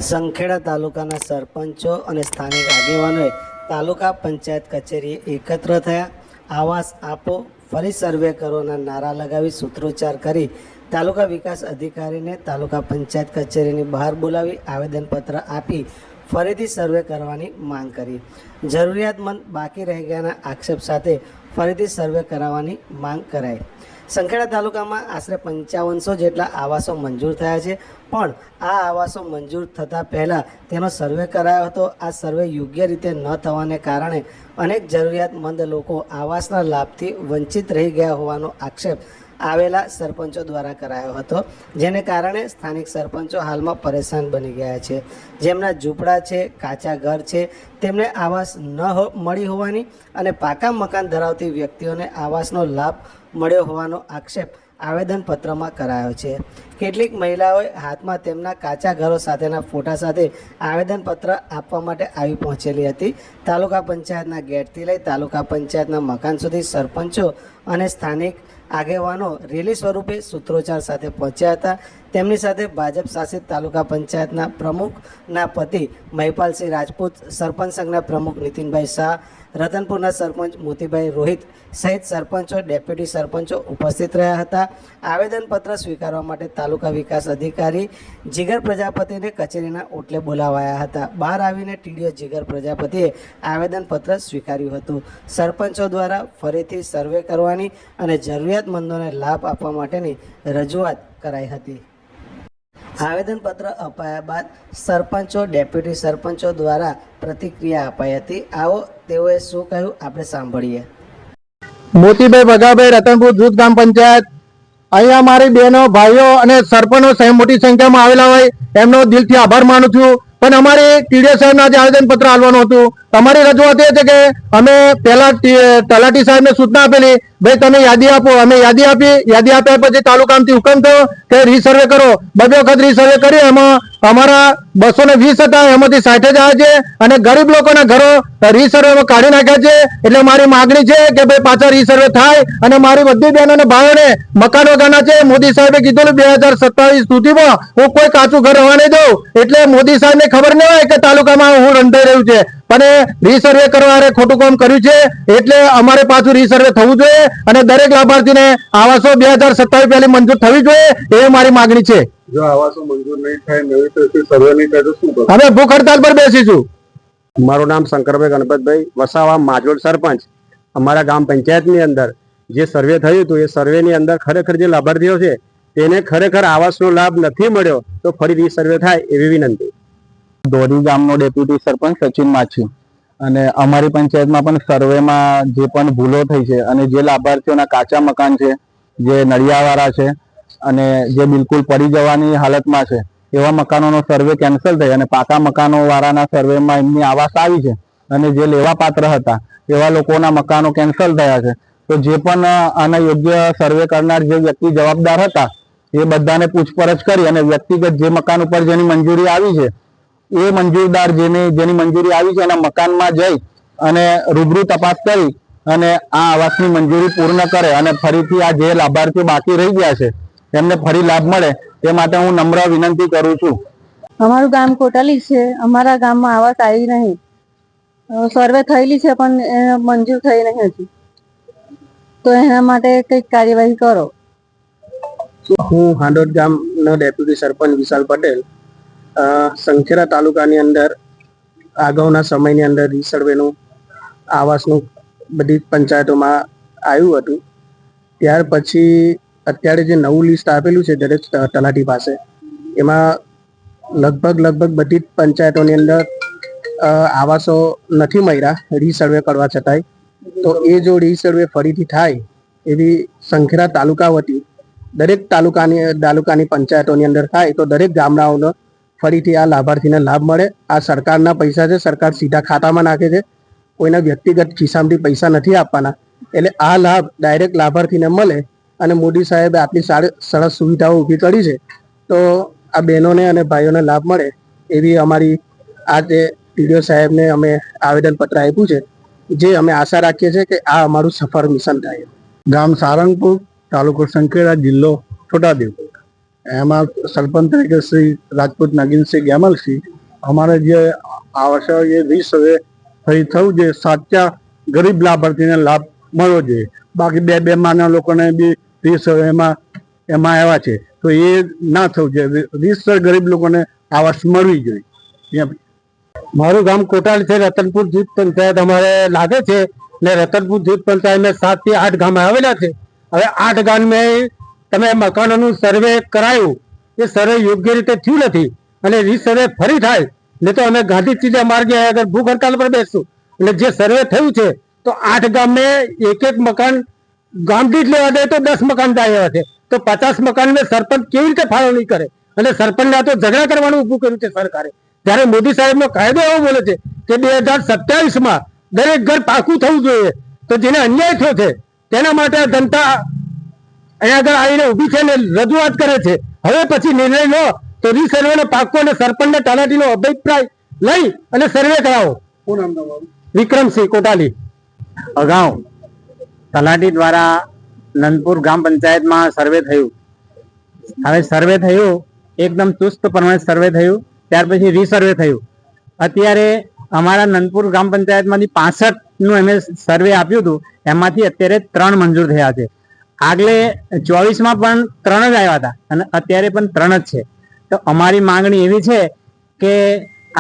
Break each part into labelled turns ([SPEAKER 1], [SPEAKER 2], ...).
[SPEAKER 1] સંખેડા તાલુકાના સરપંચો અને સ્થાનિક આગેવાનોએ તાલુકા પંચાયત કચેરીએ એકત્ર થયા. આવાસ આપો, ફરી સર્વે કરોના નારા લગાવી સૂત્રોચ્ચાર કરી તાલુકા વિકાસ અધિકારીને તાલુકા પંચાયત કચેરીની બહાર બોલાવી આવેદનપત્ર આપી ફરીથી સર્વે કરવાની માંગ કરી. જરૂરિયાતમંદ બાકી રહી ગયાના આક્ષેપ સાથે ફરીથી સર્વે કરાવવાની માંગ કરાઈ. સંખેડા તાલુકામાં આશરે 5500 જેટલા આવાસો મંજૂર થયા છે, પણ આ આવાસો મંજૂર થતાં પહેલાં તેનો સર્વે કરાયો હતો. આ સર્વે યોગ્ય રીતે ન થવાને કારણે અનેક જરૂરિયાતમંદ લોકો આવાસના લાભથી વંચિત રહી ગયા હોવાનો આક્ષેપ આવેલા સરપંચો દ્વારા કરાયો હતો, જેને કારણે સ્થાનિક સરપંચો હાલમાં પરેશાન બની ગયા છે. જેમના ઝૂંપડા છે, કાચા ઘર છે, તેમને આવાસ ન મળી હોવાની અને પાકા મકાન ધરાવતી વ્યક્તિઓને આવાસનો લાભ મળ્યો હોવાનો આક્ષેપ આવેદનપત્રમાં કરાયો છે. કેટલીક મહિલાઓએ હાથમાં તેમના કાચા ઘરો સાથેના ફોટા સાથે આવેદનપત્ર આપવા માટે આવી પહોંચેલી હતી. તાલુકા પંચાયતના ગેટથી લઈ તાલુકા પંચાયતના મકાન સુધી સરપંચો અને સ્થાનિક આગેવાનો રેલી સ્વરૂપે સૂત્રોચ્ચાર સાથે પહોંચ્યા હતા. તેમની સાથે ભાજપ શાસિત તાલુકા પંચાયતના પ્રમુખના પતિ મહિપાલસિંહ રાજપૂત, સરપંચ સંઘના પ્રમુખ નીતિનભાઈ શાહ, રતનપુરના સરપંચ મોતીભાઈ રોહિત સહિત સરપંચો, ડેપ્યુટી સરપંચો ઉપસ્થિત રહ્યા હતા. આવેદનપત્ર સ્વીકારવા માટે તાલુકા વિકાસ અધિકારી જીગર પ્રજાપતિને કચેરીના ઓટલે બોલાવાયા હતા. બહાર આવીને ટીડીઓ જીગર પ્રજાપતિએ આવેદનપત્ર સ્વીકાર્યું હતું. સરપંચો દ્વારા ફરીથી સર્વે કરવાની અને જરૂરિયાતમંદોને લાભ આપવા માટેની રજૂઆત કરાઈ હતી. આવેદનપત્ર અપાયા બાદ સરપંચો, ડેપ્યુટી સરપંચો દ્વારા પ્રતિક્રિયા અપાઈ હતી. આવો તેઓએ શું કહ્યું આપણે સાંભળીએ.
[SPEAKER 2] મોતીભાઈ ભગાભાઈ, રતનપુર જૂથ ગ્રામ પંચાયત. અહીંયા મારી બહેનો, ભાઈઓ અને સરપંચો મોટી સંખ્યામાં આવેલા હોય એમનો દિલથી આભાર માનું છું. પણ અમારે ટીડીઓ સાહેબને આજે આવેદનપત્ર આપવાનું હતું. તમારી રજૂઆત એ છે કે અમે પહેલા તલાટી સાહેબને સૂચના આપેલી, ભાઈ તમે યાદી આપો. અમે યાદી આપી. યાદી આપ્યા પછી તાલુકામાંથી હુકમ થયો કે રીસર્વે કરો. 2 વખત રીસર્વે કર્યું. એમાં અમારા 220 હતા, એમાંથી 60 જ આવ્યા છે અને ગરીબ લોકોના ઘરો રીસર્વેમાં કાઢી નાખ્યા છે. એટલે મારી માગણી છે કે ભાઈ પાછા રીસર્વે થાય અને મારી બધી બહેનો અને ભાઈઓને મકાન વગરના છે. મોદી સાહેબે કીધું 2027 સુધીમાં હું કોઈ કાચું ઘર રહેવા નહીં દઉં. એટલે મોદી સાહેબને ખબર ન હોય કે તાલુકામાં હું રંધાઈ રહ્યું છે, પણ રીસર્વે કરવા ખોટું કામ કર્યું છે. એટલે અમારે પાછું રીસર્વે થવું જોઈએ અને દરેક લાભાર્થીને આવાસો 2027 પહેલી મંજૂર થવી જોઈએ, એ મારી માગણી છે.
[SPEAKER 3] જો આવાસો મંજૂર નહીં થાય, નવી સર્વે નહીં થાય તો શું કરો?
[SPEAKER 2] અમે ભૂખ હડતાલ પર બેસીશું.
[SPEAKER 4] મારું નામ શંકરભાઈ ગણપતભાઈ વસાવા, માજોડ સરપંચ. અમારા ગામ પંચાયતની અંદર જે સર્વે થયું હતું એ સર્વેની અંદર ખરેખર જે લાભાર્થીઓ છે તેને ખરેખર આવાસનો લાભ નથી મળ્યો, તો ફરી રીસર્વે થાય એવી વિનંતી.
[SPEAKER 2] દોરી ગામનો ડેપ્યુટી સરપંચ સચિન માછી. અને અમારી પંચાયતમાં પણ સર્વેમાં જે પણ ભૂલો થઈ છે અને જે લાભાર્થીઓના કાચા મકાન છે, જે નળિયાવાળા છે અને જે બિલકુલ પડી જવાની હાલતમાં છે, એવા મકાનોનો સર્વે કેન્સલ થઈ અને પાકા મકાનો વાળાના સર્વેમાં એમની આવાસ આવી છે અને જે લેવા પાત્ર હતા એવા લોકોના મકાનો કેન્સલ થયા છે. તો જે પણ આના યોગ્ય સર્વે કરનાર જે વ્યક્તિ જવાબદાર હતા એ બધાને પૂછપરછ કરી અને વ્યક્તિગત જે મકાન ઉપર જેની મંજૂરી આવી છે એ મંજૂરદાર જેની મંજૂરી આવી છે એના મકાનમાં જઈ અને રૂબરૂ તપાસ કરી અને આ આવાસની મંજૂરી પૂર્ણ કરે અને ફરીથી આ જે લાભાર્થીઓ બાકી રહી ગયા છે એમને ફરી લાભ મળે તે માટે હું નમ્ર વિનંતી કરું છું.
[SPEAKER 5] અમારું ગામ કોટાલી છે. અમારા ગામમાં આવાસ આવી નહીં. સર્વે થયેલી છે પણ મંજૂર થઈ નહીં હજી. તો એના માટે કંઈક કાર્યવાહી કરો.
[SPEAKER 6] હું હાંડોદ ગામનો ડેપ્યુટી સરપંચ વિશાલ પટેલ. સંખેડા તાલુકાની અંદર અગાઉના સમયની અંદર રીસર્વેનું આવાસનું બધી પંચાયતોમાં આવ્યું હતું. ત્યાર પછી અત્યારે જે નવું લિસ્ટ આપેલું છે દરેક તલાટી પાસે, એમાં લગભગ બધી જ પંચાયતોની અંદર આવાસો નથી મળ્યા રીસર્વે કરવા છતાંય. તો એ જો રીસર્વે ફરીથી થાય એવી સંખેડા તાલુકા વતી દરેક તાલુકાની પંચાયતોની અંદર થાય તો દરેક ગામડાઓનો ફરીથી આ લાભાર્થીને લાભ મળે. આ સરકારના પૈસા છે, સરકાર સીધા ખાતામાં નાખે છે, કોઈના વ્યક્તિગત ખિસ્સામાંથી પૈસા નથી આપવાના. એટલે આ લાભ ડાયરેક્ટ લાભાર્થીને મળે અને મોદી સાહેબે આટલી સરસ સુવિધાઓ ઊભી કરી છે, તો આ બહેનોને અને ભાઈઓને લાભ મળે એવી અમારી આજે ટીડીઓ સાહેબને અમે આવેદનપત્ર આપ્યું છે, જે અમે આશા રાખીએ છીએ કે આ અમારું સફળ મિશન થાય.
[SPEAKER 3] ગામ સારંગપુર, તાલુકો સંખેડા, જિલ્લો છોટાઉદેપુર. એમાં સરપંચ તરીકે શ્રી રાજપૂત નગીનસિંહ ગેમલસિંહ અમારે જે આવાસ એ રીસર્વે થયું છે, સાચા ગરીબ લાભાર્થીને લાભ મળવો જોઈએ. બાકી બે માના લોકોને બી રીસર્વે એમાં આવ્યા છે, તો એ ના થવું જોઈએ. રીસર્વે ગરીબ લોકોને આવાસ મળવી જોઈએ.
[SPEAKER 2] મારું ગામ કોટાલ છે. રતનપુર જૂથ પંચાયત અમારે લાગે છે ને રતનપુર જૂથ પંચાયતમાં 7 થી 8 ગામ આવેલા છે. હવે 8 ગામમાં તમે મકાનોનું સર્વે કરાયું, એ સર્વે યોગ્ય રીતે થયું નથી અને રીસર્વે ફરી થાય ને તો અમે ગાંધી ચીજા માર્ગે આગળ ભૂખ હડતાલ પર બેસશું. એટલે જે સર્વે થયું છે તો 8 ગામે એક મકાન ગામ દીઠ લેવા જાય તો 10 મકાન થાય છે, તો 50 મકાન સરપંચ કેવી રીતે ફાળવણી કરે? અને સરપંચને તો ઝઘડા કરવાનું ઊભું કર્યું છે સરકારે. ત્યારે મોદી સાહેબનો કાયદો એવો બોલે છે કે 2027માં દરેક ઘર પાકું થવું જોઈએ. તો જેને અન્યાય થયો છે તેના માટે જનતા અહીંયા આગળ આવીને ઊભી છે ને રજૂઆત કરે છે. હવે પછી નિર્ણય લો તો રીસર્વેનો પાકો અને સરપંચને તલાટીનો અભિપ્રાય લઈ અને સર્વે કરાવો.
[SPEAKER 3] શું નામ તમારું?
[SPEAKER 2] વિક્રમસિંહ કોટાલી.
[SPEAKER 7] અગાઉ તલાટી દ્વારા નંદપુર ગ્રામ પંચાયતમાં સર્વે થયું. હવે સર્વે થયું, એકદમ ચુસ્ત પ્રમાણે સર્વે થયું. ત્યાર પછી રીસર્વે થયું. અત્યારે અમારા નંદપુર ગ્રામ પંચાયતમાંથી 65નું અમે સર્વે આપ્યું હતું, એમાંથી અત્યારે 3 મંજૂર થયા છે. આગલે 24માં પણ 3 જ આવ્યા હતા અને અત્યારે પણ 3 જ છે. તો અમારી માંગણી એવી છે કે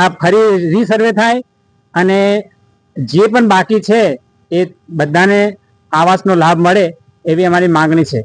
[SPEAKER 7] આ ફરી રીસર્વે થાય અને જે પણ બાકી છે એ બધાને આવાસનો લાભ મળે એવી અમારી માંગણી છે.